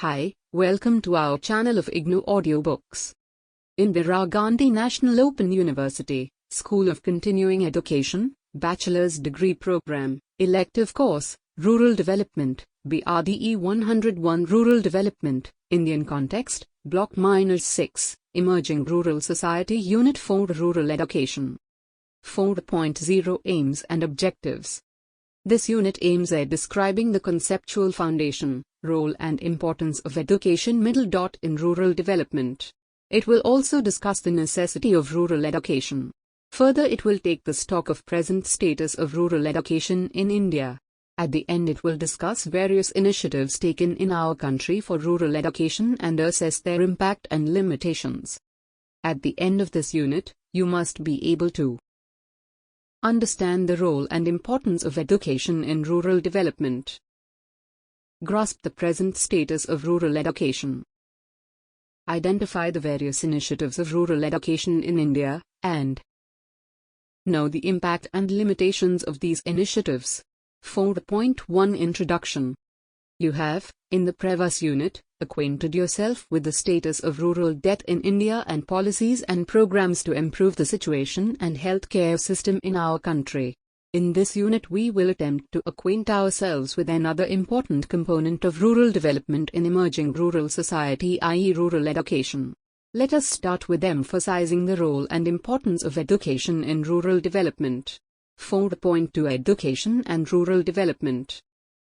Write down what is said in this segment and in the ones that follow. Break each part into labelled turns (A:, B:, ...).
A: Hi, welcome to our channel of IGNOU Audiobooks. Indira Gandhi National Open University, School of Continuing Education, Bachelor's Degree Program, Elective Course, Rural Development, BRDE-101 Rural Development, Indian Context, Block -6, Emerging Rural Society Unit 4 Rural Education. 4.0 Aims and Objectives. This unit aims at describing the conceptual foundation, role and importance of education in rural development. It will also discuss the necessity of rural education. Further, it will take the stock of present status of rural education in India. At the end, it will discuss various initiatives taken in our country for rural education and assess their impact and limitations. At the end of this unit, you must be able to understand the role and importance of education in rural development. Grasp the present status of rural education. Identify the various initiatives of rural education in India, and know the impact and limitations of these initiatives. 4.1 Introduction. You have, in the previous unit, acquainted yourself with the status of rural debt in India and policies and programs to improve the situation and healthcare system in our country. In this unit, we will attempt to acquaint ourselves with another important component of rural development in emerging rural society, i.e., rural education. Let us start with emphasizing the role and importance of education in rural development. 4.2 Education and Rural Development.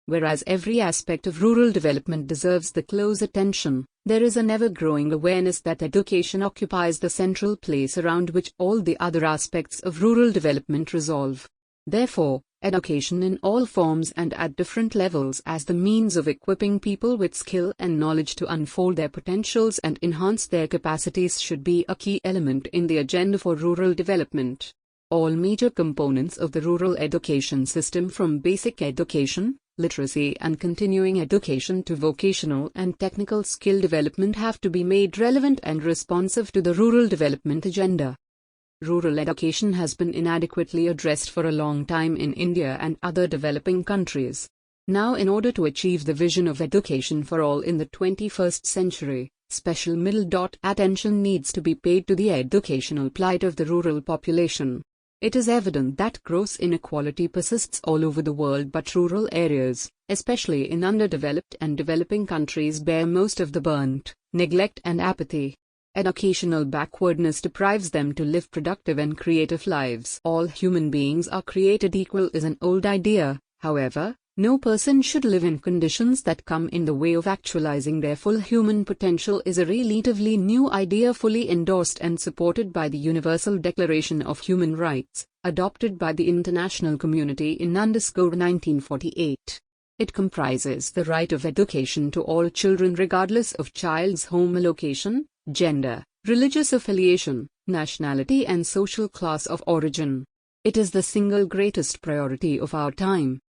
A: Whereas every aspect of rural development deserves the close attention, there is an ever-growing awareness that education occupies the central place around which all the other aspects of rural development revolve. Therefore, education in all forms and at different levels as the means of equipping people with skill and knowledge to unfold their potentials and enhance their capacities should be a key element in the agenda for rural development. All major components of the rural education system, from basic education, literacy and continuing education to vocational and technical skill development, have to be made relevant and responsive to the rural development agenda. Rural education has been inadequately addressed for a long time in India and other developing countries. Now, in order to achieve the vision of education for all in the 21st century, special attention needs to be paid to the educational plight of the rural population. It is evident that gross inequality persists all over the world, but rural areas, especially in underdeveloped and developing countries, bear most of the burnt, neglect and apathy. Educational backwardness deprives them to live productive and creative lives. All human beings are created equal is an old idea. However, no person should live in conditions that come in the way of actualizing their full human potential is a relatively new idea, fully endorsed and supported by the Universal Declaration of Human Rights, adopted by the international community in 1948. It comprises the right of education to all children regardless of child's home location, gender, religious affiliation, nationality and social class of origin. It is the single greatest priority of our time.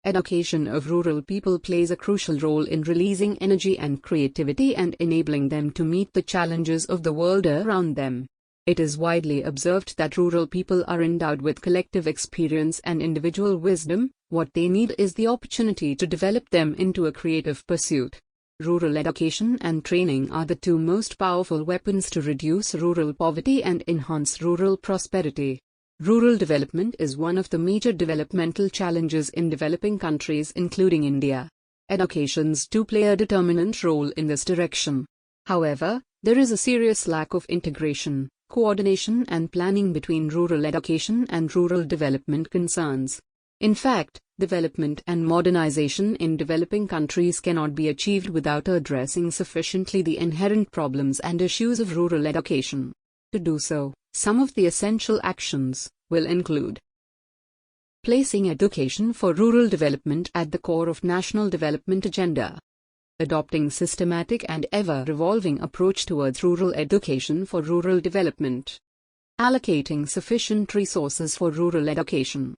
A: Education of rural people plays a crucial role in releasing energy and creativity and enabling them to meet the challenges of the world around them. It is widely observed that rural people are endowed with collective experience and individual wisdom. What they need is the opportunity to develop them into a creative pursuit. Rural education and training are the two most powerful weapons to reduce rural poverty and enhance rural prosperity. Rural development is one of the major developmental challenges in developing countries, including India. Educations do play a determinant role in this direction. However, there is a serious lack of integration, coordination and planning between rural education and rural development concerns. In fact, development and modernization in developing countries cannot be achieved without addressing sufficiently the inherent problems and issues of rural education. To do so, some of the essential actions will include placing education for rural development at the core of national development agenda, adopting systematic and ever-evolving approach towards rural education for rural development, allocating sufficient resources for rural education,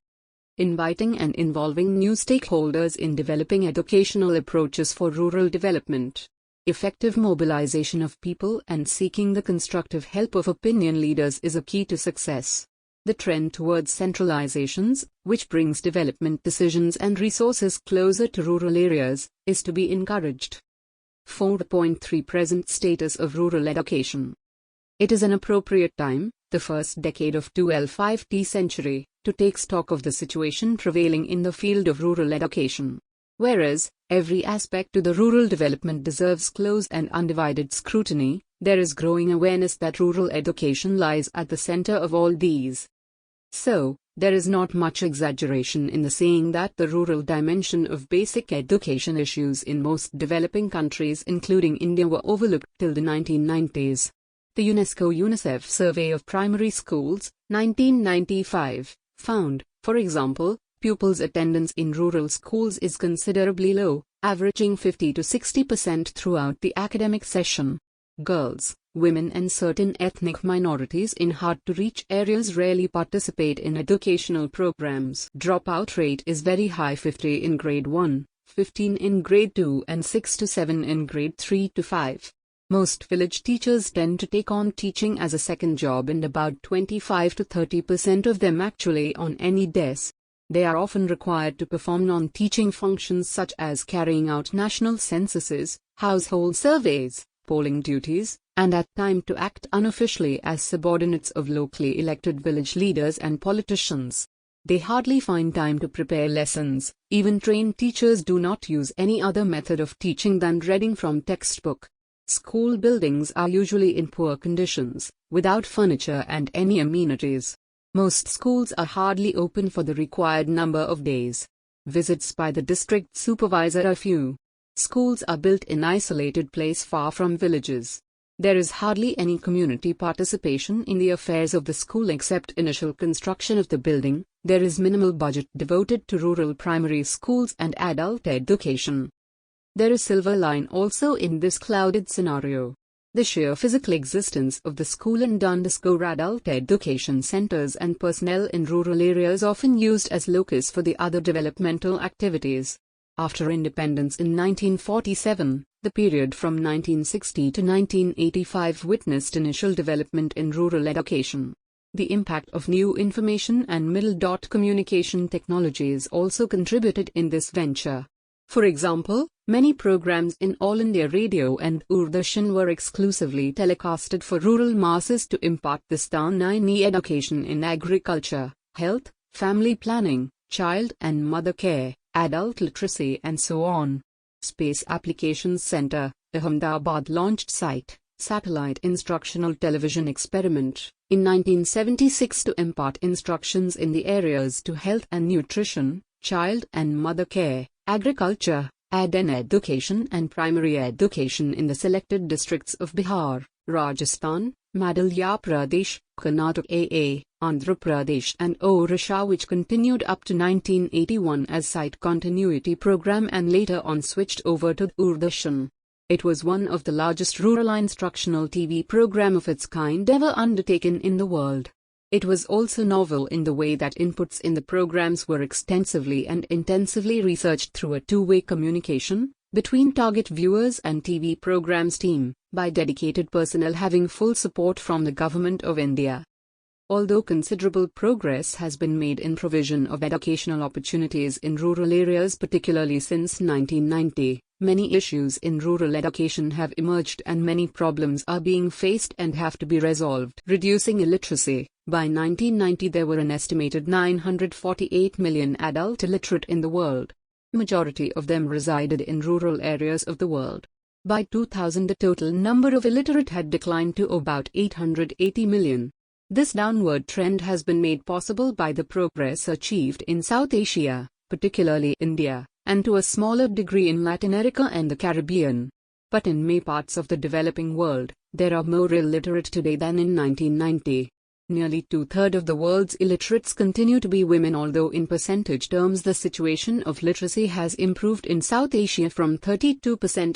A: inviting and involving new stakeholders in developing educational approaches for rural development. Effective mobilization of people and seeking the constructive help of opinion leaders is a key to success. The trend towards centralizations, which brings development decisions and resources closer to rural areas, is to be encouraged. 4.3 Present status of rural education. It is an appropriate time, the first decade of 12th century, to take stock of the situation prevailing in the field of rural education. Whereas, every aspect to the rural development deserves close and undivided scrutiny, there is growing awareness that rural education lies at the center of all these. So, there is not much exaggeration in the saying that the rural dimension of basic education issues in most developing countries including India were overlooked till the 1990s. The UNESCO-UNICEF Survey of Primary Schools, 1995, found, for example, pupils' attendance in rural schools is considerably low, averaging 50 to 60% throughout the academic session. Girls, women and certain ethnic minorities in hard-to-reach areas rarely participate in educational programs. Dropout rate is very high, 50 in grade 1, 15 in grade 2 and 6 to 7 in grade 3 to 5. Most village teachers tend to take on teaching as a second job and about 25 to 30% of them actually on any days. They are often required to perform non-teaching functions such as carrying out national censuses, household surveys, polling duties, and at times to act unofficially as subordinates of locally elected village leaders and politicians. They hardly find time to prepare lessons. Even trained teachers do not use any other method of teaching than reading from textbook. School buildings are usually in poor conditions, without furniture and any amenities. Most schools are hardly open for the required number of days. Visits by the district supervisor are few. Schools are built in isolated place far from villages. There is hardly any community participation in the affairs of the school except initial construction of the building. There is minimal budget devoted to rural primary schools and adult education. There is silver line also in this clouded scenario. The sheer physical existence of the school and underscore adult education centers and personnel in rural areas often used as locus for the other developmental activities. After independence in 1947, the period from 1960 to 1985 witnessed initial development in rural education. The impact of new information and middle-dot communication technologies also contributed in this venture. For example, many programs in All India Radio and Doordarshan were exclusively telecasted for rural masses to impart the standardized education in agriculture, health, family planning, child and mother care, adult literacy and so on. Space Applications Center, Ahmedabad launched site, Satellite Instructional Television Experiment, in 1976 to impart instructions in the areas to health and nutrition, child and mother care, agriculture, ADN education and primary education in the selected districts of Bihar, Rajasthan, Madhya Pradesh, Karnataka, Andhra Pradesh and Orissa, which continued up to 1981 as site continuity program and later on switched over to Doordarshan. It was one of the largest rural instructional TV program of its kind ever undertaken in the world. It was also novel in the way that inputs in the programs were extensively and intensively researched through a two-way communication between target viewers and TV programs team, by dedicated personnel having full support from the Government of India. Although considerable progress has been made in provision of educational opportunities in rural areas particularly since 1990, many issues in rural education have emerged and many problems are being faced and have to be resolved. Reducing illiteracy. By 1990 there were an estimated 948 million adult illiterate in the world. Majority of them resided in rural areas of the world. By 2000 the total number of illiterate had declined to about 880 million. This downward trend has been made possible by the progress achieved in South Asia, particularly India, and to a smaller degree in Latin America and the Caribbean. But in many parts of the developing world, there are more illiterate today than in 1990. Nearly two-thirds of the world's illiterates continue to be women, although in percentage terms the situation of literacy has improved in South Asia from 32%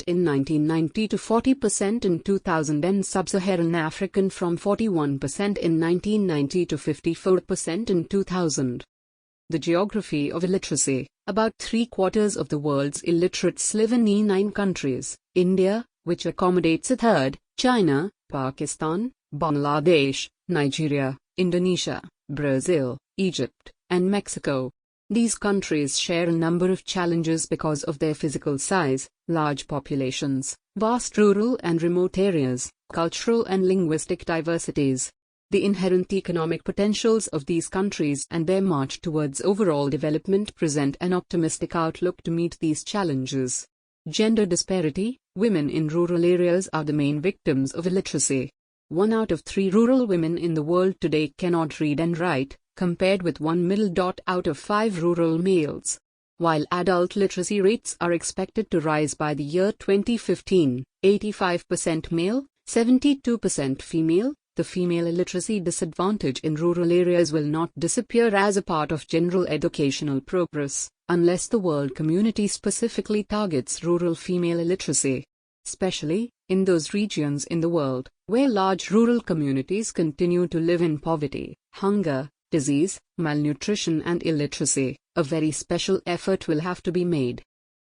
A: in 1990 to 40% in 2000 and Sub-Saharan African from 41% in 1990 to 54% in 2000. The geography of illiteracy. About three-quarters of the world's illiterates live in 9 countries: India, which accommodates a third, China, Pakistan, Bangladesh, Nigeria, Indonesia, Brazil, Egypt, and Mexico. These countries share a number of challenges because of their physical size, large populations, Vast rural and remote areas, cultural and linguistic diversities. The inherent economic potentials of these countries and their march towards overall development present an optimistic outlook to meet these challenges. Gender disparity. Women in rural areas are the main victims of illiteracy. 1 out of 3 rural women in the world today cannot read and write, compared with 1 out of 5 rural males. While adult literacy rates are expected to rise by the year 2015, 85% male, 72% female, the female illiteracy disadvantage in rural areas will not disappear as a part of general educational progress, unless the world community specifically targets rural female illiteracy. Especially, in those regions in the world, where large rural communities continue to live in poverty, hunger, disease, malnutrition and illiteracy, a very special effort will have to be made.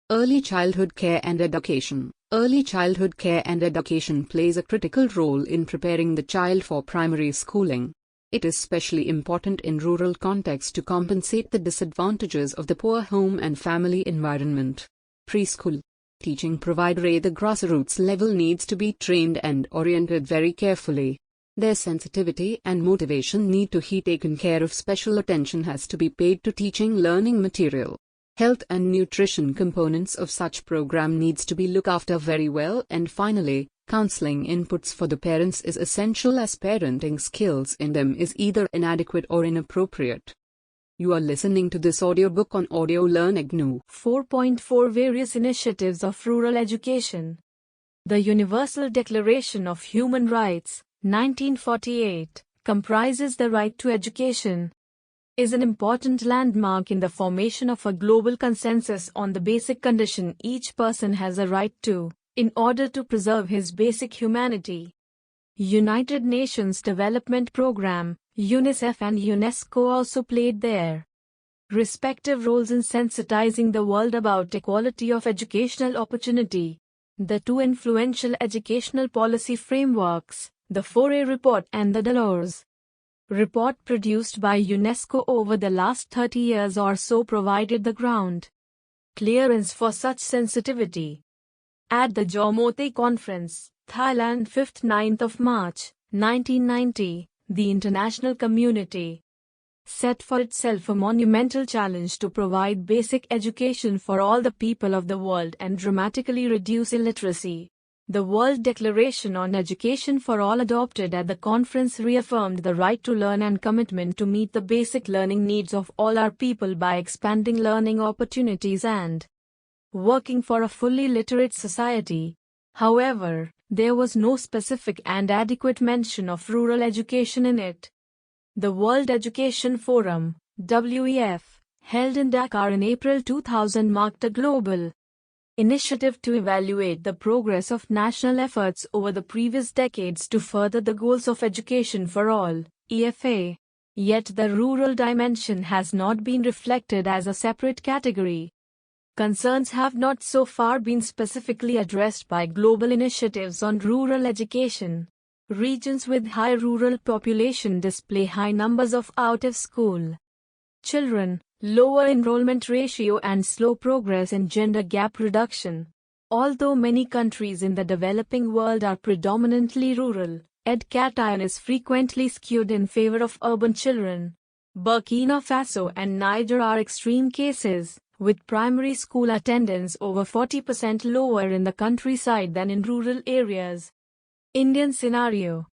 A: Early childhood care and education. Early childhood care and education plays a critical role in preparing the child for primary schooling. It is especially important in rural contexts to compensate the disadvantages of the poor home and family environment. Preschool teaching provider at the grassroots level needs to be trained and oriented very carefully. Their sensitivity and motivation need to be taken care of. Special attention has to be paid to teaching learning material. Health and nutrition components of such program needs to be looked after very well. And finally, counseling inputs for the parents is essential as parenting skills in them is either inadequate or inappropriate. You are listening to this audiobook on Audio Learn IGNOU 4.4 Various Initiatives of Rural Education. The Universal Declaration of Human Rights, 1948, comprises the right to education, is an important landmark in the formation of a global consensus on the basic condition each person has a right to, in order to preserve his basic humanity. United Nations Development Programme, UNICEF and UNESCO also played their respective roles in sensitizing the world about equality of educational opportunity. The two influential educational policy frameworks, the Foray Report and the Delors Report produced by UNESCO over the last 30 years or so provided the ground clearance for such sensitivity. At the Jomote Conference, Thailand 5th-9th of March, 1990, the international community set for itself a monumental challenge to provide basic education for all the people of the world and dramatically reduce illiteracy. The World Declaration on Education for All adopted at the conference reaffirmed the right to learn and commitment to meet the basic learning needs of all our people by expanding learning opportunities and working for a fully literate society. However, there was no specific and adequate mention of rural education in it. The World Education Forum, WEF, held in Dakar in April 2000 marked a global initiative to evaluate the progress of national efforts over the previous decades to further the goals of education for all, EFA. Yet the rural dimension has not been reflected as a separate category. Concerns have not so far been specifically addressed by global initiatives on rural education. Regions with high rural population display high numbers of out-of-school children, lower enrollment ratio and slow progress in gender gap reduction. Although many countries in the developing world are predominantly rural, education is frequently skewed in favor of urban children. Burkina Faso and Niger are extreme cases, with primary school attendance over 40% lower in the countryside than in rural areas. Indian scenario.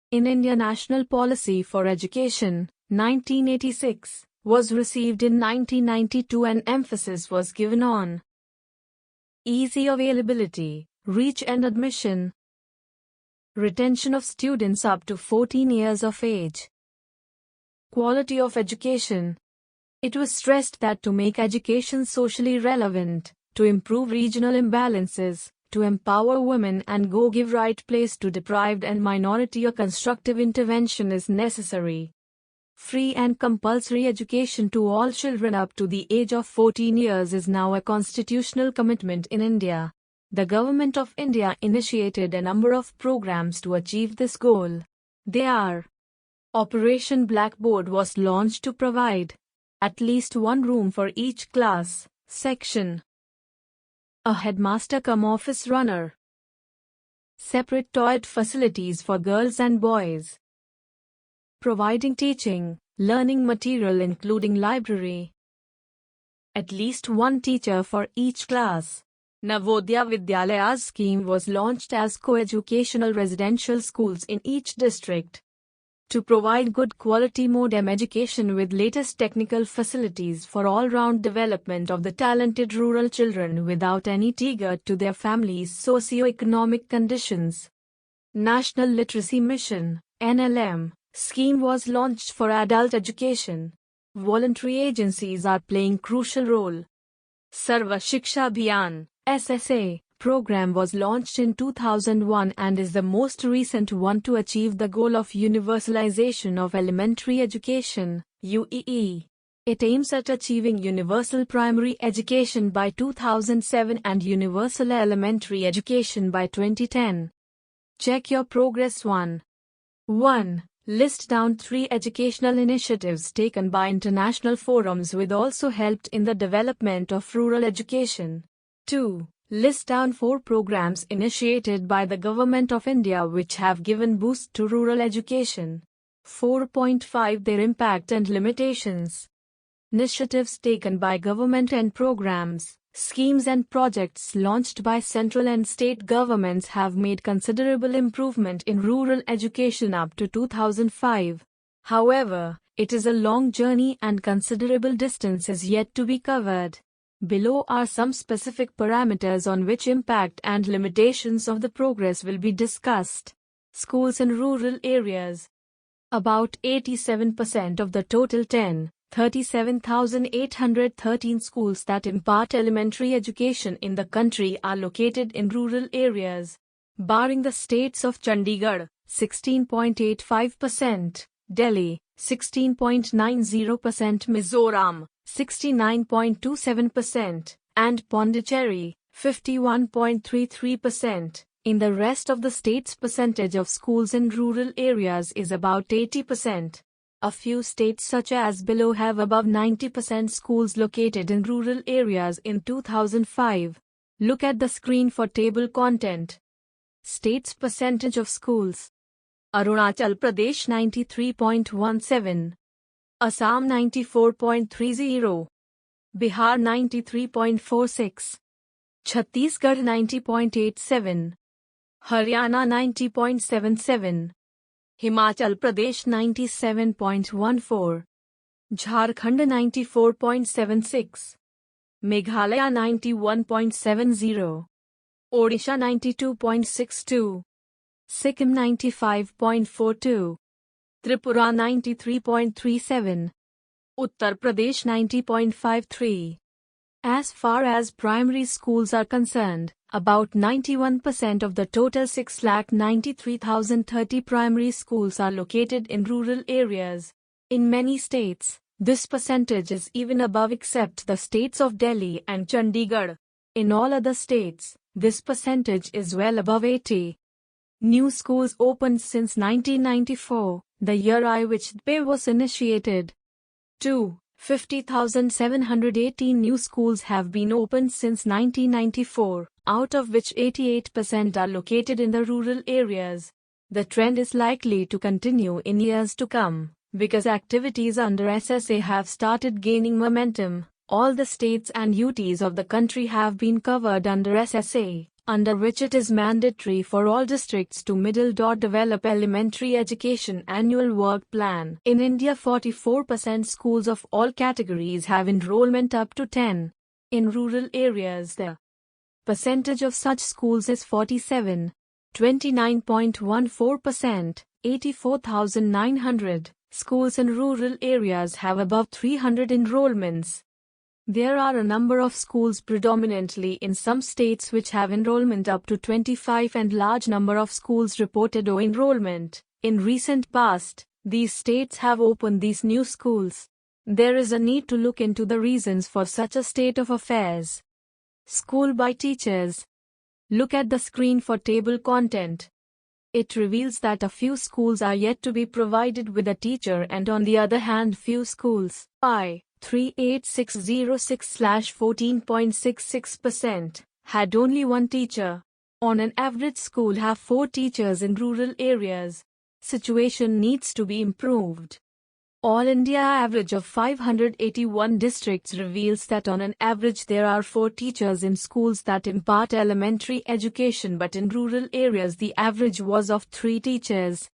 A: In India, National Policy for Education, 1986, was received in 1992 and emphasis was given on easy availability, reach and admission, retention of students up to 14 years of age, quality of education. It was stressed that to make education socially relevant, to improve regional imbalances, to empower women and give right place to deprived and minority, a constructive intervention is necessary. Free and compulsory education to all children up to the age of 14 years is now a constitutional commitment in India. The Government of India initiated a number of programs to achieve this goal. They are: Operation Blackboard was launched to provide at least one room for each class, section, a headmaster cum office runner,
B: separate toilet facilities for girls and boys, providing teaching, learning material including library, at least one teacher for each class. Navodaya Vidyalayas scheme was launched as co-educational residential schools in each district to provide good quality modern education with latest technical facilities for all-round development of the talented rural children without any regard to their families' socio-economic conditions. National Literacy Mission (NLM) scheme was launched for adult education. Voluntary agencies are playing crucial role. Sarva Shiksha Abhiyan (SSA) program was launched in 2001 and is the most recent one to achieve the goal of universalization of elementary education (UEE). It aims at achieving universal primary education by 2007 and universal elementary education by 2010. Check your progress. 1. List down 3 educational initiatives taken by international forums which also helped in the development of rural education. 2. List down 4 programs initiated by the Government of India which have given boost to rural education. 4.5 Their impact and limitations. Initiatives taken by government and programs, schemes and projects launched by central and state governments have made considerable improvement in rural education up to 2005. However, it is a long journey and considerable distance is yet to be covered. Below are some specific parameters on which impact and limitations of the progress will be discussed. Schools in rural areas. About 87% of the total 37,813 schools that impart elementary education in the country are located in rural areas. Barring the states of Chandigarh, 16.85%, Delhi, 16.90%, Mizoram, 69.27%, and Pondicherry, 51.33%. In the rest of the states, percentage of schools in rural areas is about 80%. A few states such as below have above 90% schools located in rural areas in 2005. Look at the screen for table content. States percentage of schools. Arunachal Pradesh 93.17, Assam 94.30, Bihar 93.46, Chhattisgarh 90.87, Haryana 90.77, Himachal Pradesh 97.14, Jharkhand 94.76, Meghalaya 91.70, Odisha 92.62, Sikkim 95.42, Tripura 93.37, Uttar Pradesh 90.53. As far as primary schools are concerned, about 91% of the total 6,93,030 primary schools are located in rural areas. In many states, this percentage is even above except the states of Delhi and Chandigarh. In all other states, this percentage is well above 80. New schools opened since 1994, the year in which BRDE was initiated. 2. 50,718 new schools have been opened since 1994, out of which 88% are located in the rural areas. The trend is likely to continue in years to come, because activities under SSA have started gaining momentum. All the states and UTs of the country have been covered under SSA, under which it is mandatory for all districts to develop elementary education annual work plan. In India, 44% schools of all categories have enrollment up to 10. In rural areas, the percentage of such schools is 29.14%, 84,900. Schools in rural areas have above 300 enrollments. There are a number of schools predominantly in some states which have enrollment up to 25 and large number of schools reported low enrollment. In recent past, these states have opened these new schools. There is a need to look into the reasons for such a state of affairs. School by teachers. Look at the screen for table content. It reveals that a few schools are yet to be provided with a teacher and on the other hand few schools, 38606/14.66%, had only one teacher. On an average, schools have 4 teachers in rural areas. Situation needs to be improved. All India average of 581 districts reveals that on an average there are 4 teachers in schools that impart elementary education, but in rural areas the average was of 3 teachers.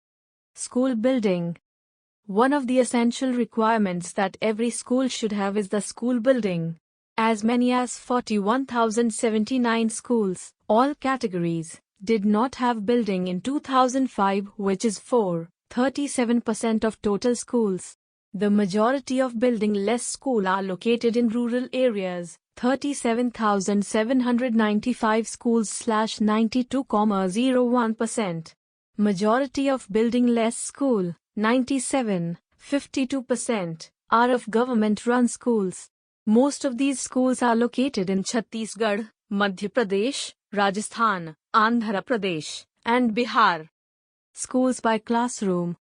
B: School building. One of the essential requirements that every school should have is the school building. As many as 41,079 schools, all categories, did not have building in 2005, which is 37% of total schools. The majority of building-less schools are located in rural areas, 37,795 schools /92,01%. Majority of building-less school, 52%, are of government-run schools. Most of these schools are located in Chhattisgarh, Madhya Pradesh, Rajasthan, Andhra Pradesh, and Bihar. Schools by classroom.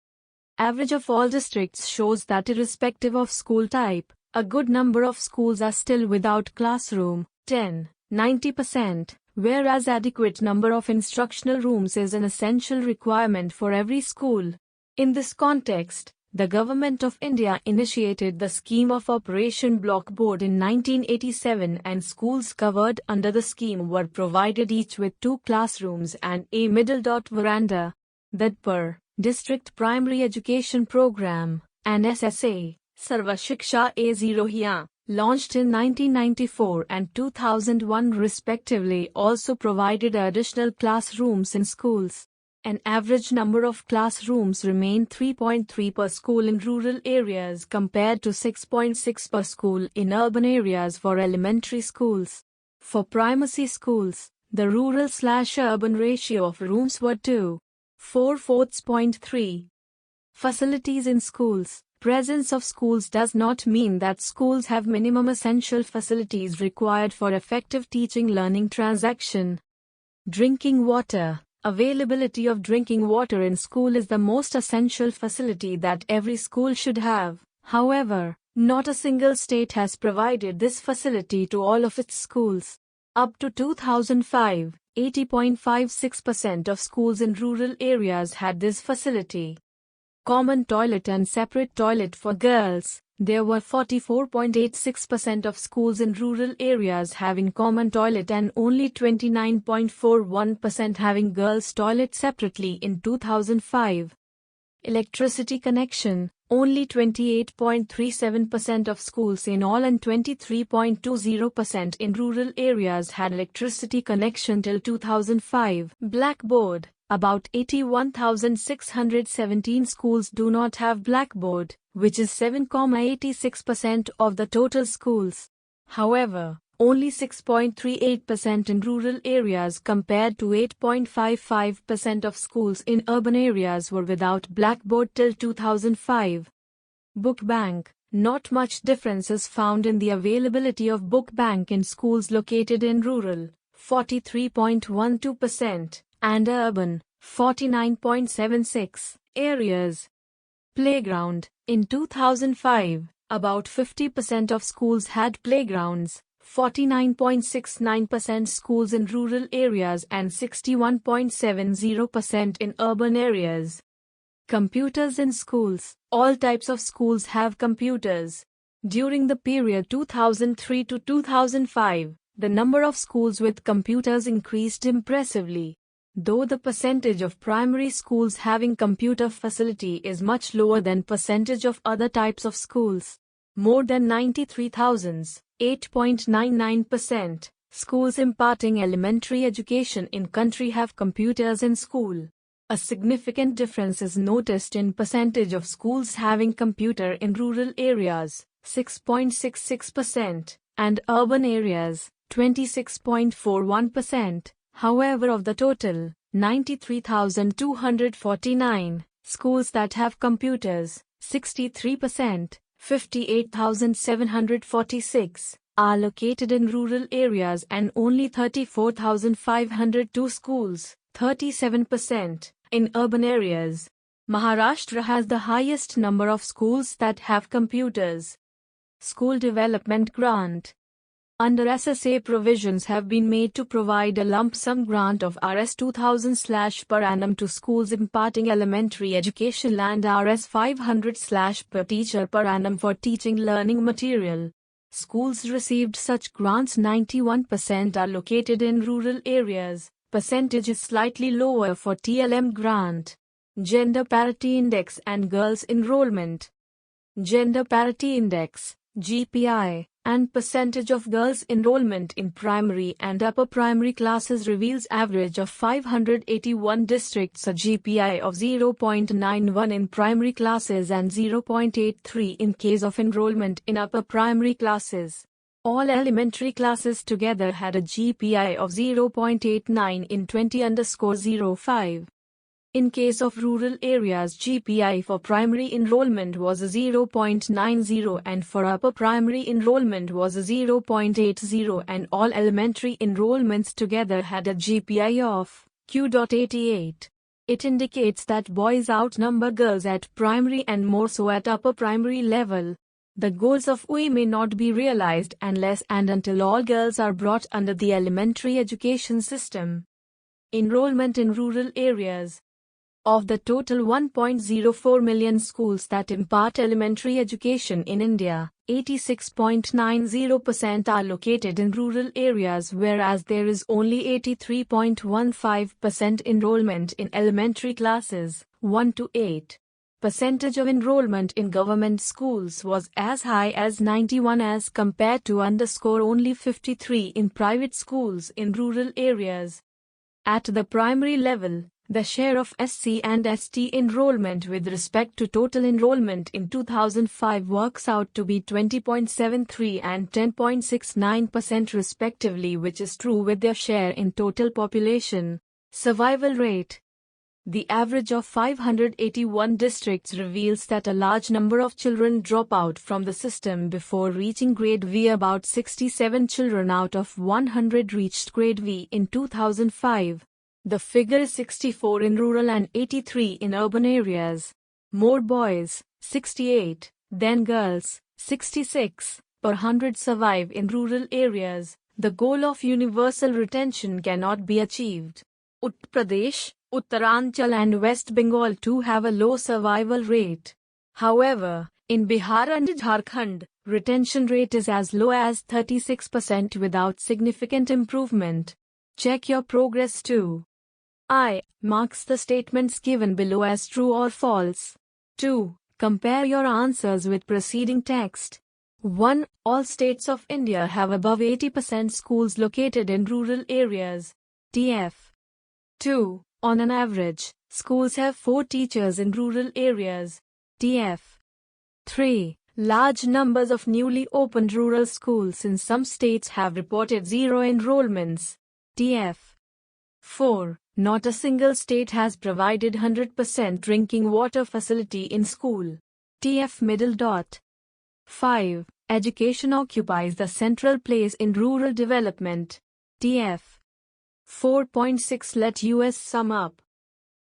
B: Average of all districts shows that irrespective of school type, a good number of schools are still without classroom, 90%, whereas adequate number of instructional rooms is an essential requirement for every school. In this context, the Government of India initiated the scheme of Operation Blackboard in 1987, and schools covered under the scheme were provided each with 2 classrooms and a middle veranda. Dadpur, District Primary Education Program, and SSA, Sarva Shiksha A0 launched in 1994 and 2001 respectively, also provided additional classrooms in schools. An average number of classrooms remained 3.3 per school in rural areas compared to 6.6 per school in urban areas for elementary schools. For primary schools, the rural/urban ratio of rooms were 2.4/4.3. Facilities in schools. Presence of schools does not mean that schools have minimum essential facilities required for effective teaching-learning transaction. Drinking water. Availability of drinking water in school is the most essential facility that every school should have. However, not a single state has provided this facility to all of its schools. Up to 2005, 80.56% of schools in rural areas had this facility. Common toilet and separate toilet for girls. There were 44.86% of schools in rural areas having common toilet and only 29.41% having girls' toilet separately in 2005. Electricity connection. Only 28.37% of schools in all and 23.20% in rural areas had electricity connection till 2005. Blackboard. About 81,617 schools do not have blackboard, which is 7.86% of the total schools. However, only 6.38% in rural areas compared to 8.55% of schools in urban areas were without blackboard till 2005. Book bank. Not much difference is found in the availability of book bank in schools located in rural, 43.12%. and urban, 49.76, areas. Playground. In 2005, about 50% of schools had playgrounds, 49.69% schools in rural areas and 61.70% in urban areas. Computers in schools. All types of schools have computers. During the period 2003 to 2005, the number of schools with computers increased impressively. Though the percentage of primary schools having computer facility is much lower than percentage of other types of schools. More than 93,000, 8.99%, schools imparting elementary education in country have computers in school. A significant difference is noticed in percentage of schools having computer in rural areas, 6.66%, and urban areas, 26.41%. However, of the total, 93,249 schools that have computers, 63%, 58,746, are located in rural areas and only 34,502 schools, 37%, in urban areas. Maharashtra has the highest number of schools that have computers. School Development Grant. Under SSA, provisions have been made to provide a lump sum grant of Rs 2,000 per annum to schools imparting elementary education and Rs 500 per teacher per annum for teaching learning material. Schools received such grants. 91% are located in rural areas. Percentage is slightly lower for TLM grant. Gender Parity Index and Girls Enrollment. Gender Parity Index, GPI, and percentage of girls enrollment in primary and upper primary classes reveals average of 581 districts, a GPI of 0.91 in primary classes and 0.83 in case of enrollment in upper primary classes. All elementary classes together had a GPI of 0.89 in 20_05. In case of rural areas, GPI for primary enrollment was a 0.90 and for upper primary enrollment was a 0.80, and all elementary enrollments together had a GPI of Q.88. It indicates that boys outnumber girls at primary and more so at upper primary level. The goals of UI may not be realized unless and until all girls are brought under the elementary education system. Enrollment in rural areas. Of the total 1.04 million schools that impart elementary education in India, 86.90% are located in rural areas, whereas there is only 83.15% enrollment in elementary classes 1 to 8. Percentage of enrollment in government schools was as high as 91 as compared to only 53 in private schools in rural areas. At the primary level, the share of SC and ST enrollment with respect to total enrollment in 2005 works out to be 20.73 and 10.69% respectively, which is true with their share in total population. Survival rate. The average of 581 districts reveals that a large number of children drop out from the system before reaching grade V. About 67 children out of 100 reached grade V in 2005. The figure is 64 in rural and 83 in urban areas. More boys, 68, than girls, 66, per 100 survive in rural areas. The goal of universal retention cannot be achieved. Uttar Pradesh, Uttaranchal and West Bengal too have a low survival rate. However, in Bihar and Jharkhand, retention rate is as low as 36% without significant improvement. Check your progress too. I marks the statements given below as true or false. 2. Compare your answers with preceding text. 1. All states of India have above 80% schools located in rural areas. TF. 2. On an average, schools have 4 teachers in rural areas. TF. 3. Large numbers of newly opened rural schools in some states have reported zero enrollments. TF. 4. Not a single state has provided 100% drinking water facility in school. TF middle dot. 5. Education occupies the central place in rural development. TF. 4.6 Let us sum up.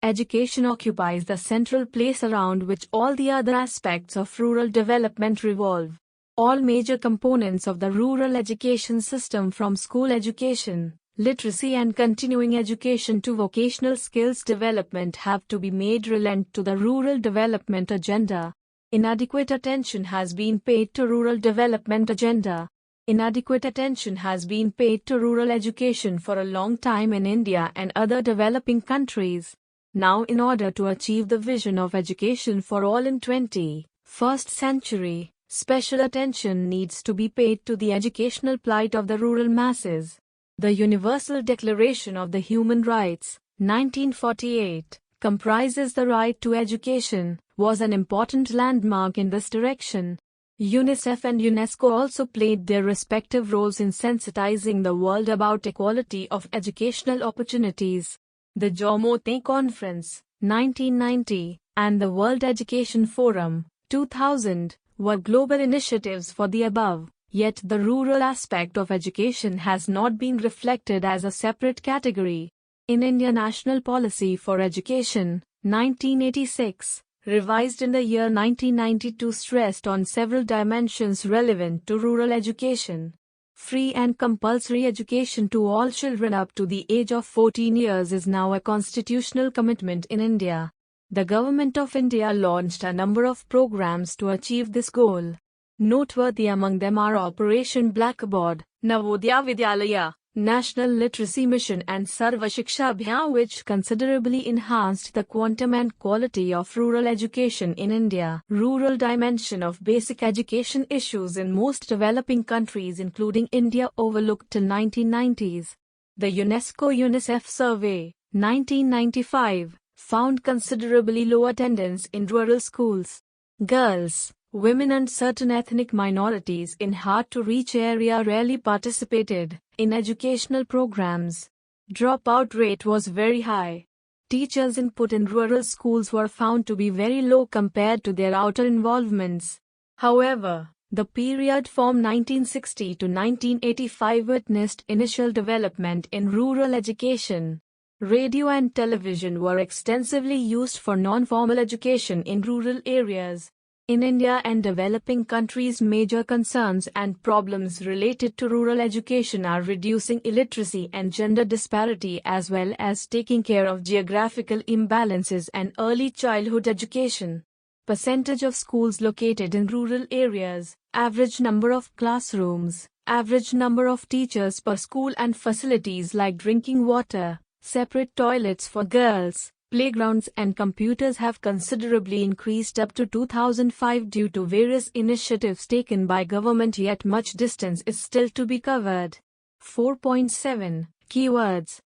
B: Education occupies the central place around which all the other aspects of rural development revolve. All major components of the rural education system, from school education, literacy and continuing education to vocational skills development, have to be made relevant to the rural development agenda. Inadequate attention has been paid to rural development agenda. Inadequate attention has been paid to rural education for a long time in India and other developing countries. Now, in order to achieve the vision of education for all in 21st century, special attention needs to be paid to the educational plight of the rural masses. The Universal Declaration of the Human Rights, 1948, comprises the right to education, was an important landmark in this direction. UNICEF and UNESCO also played their respective roles in sensitizing the world about equality of educational opportunities. The Jomote Conference, 1990, and the World Education Forum, 2000, were global initiatives for the above. Yet the rural aspect of education has not been reflected as a separate category. In India National Policy for Education, 1986, revised in the year 1992, stressed on several dimensions relevant to rural education. Free and compulsory education to all children up to the age of 14 years is now a constitutional commitment in India. The Government of India launched a number of programs to achieve this goal. Noteworthy among them are Operation Blackboard, Navodaya Vidyalaya, National Literacy Mission and Sarva Shiksha Abhiyan, which considerably enhanced the quantum and quality of rural education in India. Rural dimension of basic education issues in most developing countries including India overlooked till 1990s. The UNESCO-UNICEF survey, 1995, found considerably low attendance in rural schools. Girls, women and certain ethnic minorities in hard-to-reach area rarely participated in educational programs. Dropout rate was very high. Teachers' input in rural schools were found to be very low compared to their outer involvements. However, the period from 1960 to 1985 witnessed initial development in rural education. Radio and television were extensively used for non-formal education in rural areas. In India and developing countries, major concerns and problems related to rural education are reducing illiteracy and gender disparity, as well as taking care of geographical imbalances and early childhood education. Percentage of schools located in rural areas, average number of classrooms, average number of teachers per school and facilities like drinking water, separate toilets for girls, playgrounds and computers have considerably increased up to 2005 due to various initiatives taken by government, yet much distance is still to be covered. 4.7 Keywords.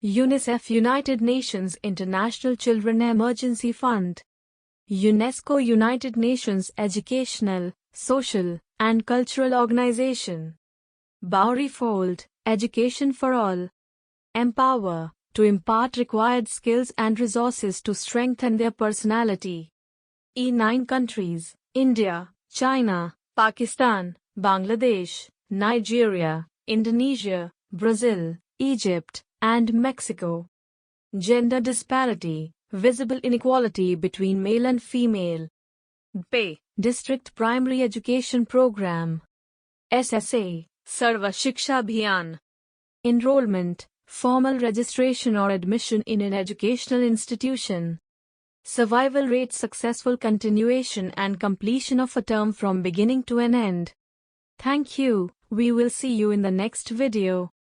B: UNICEF, United Nations International Children Emergency Fund. UNESCO, United Nations Educational, Social, and Cultural Organization. Bowery Fold, Education for All. Empower, to impart required skills and resources to strengthen their personality. E9 countries, India, China, Pakistan, Bangladesh, Nigeria, Indonesia, Brazil, Egypt, and Mexico. Gender disparity, visible inequality between male and female. DPE, District Primary Education Program. SSA, Sarva Shiksha Abhiyan. Enrollment, formal registration or admission in an educational institution. Survival rate, successful continuation and completion of a term from beginning to an end. Thank you. We will see you in the next video.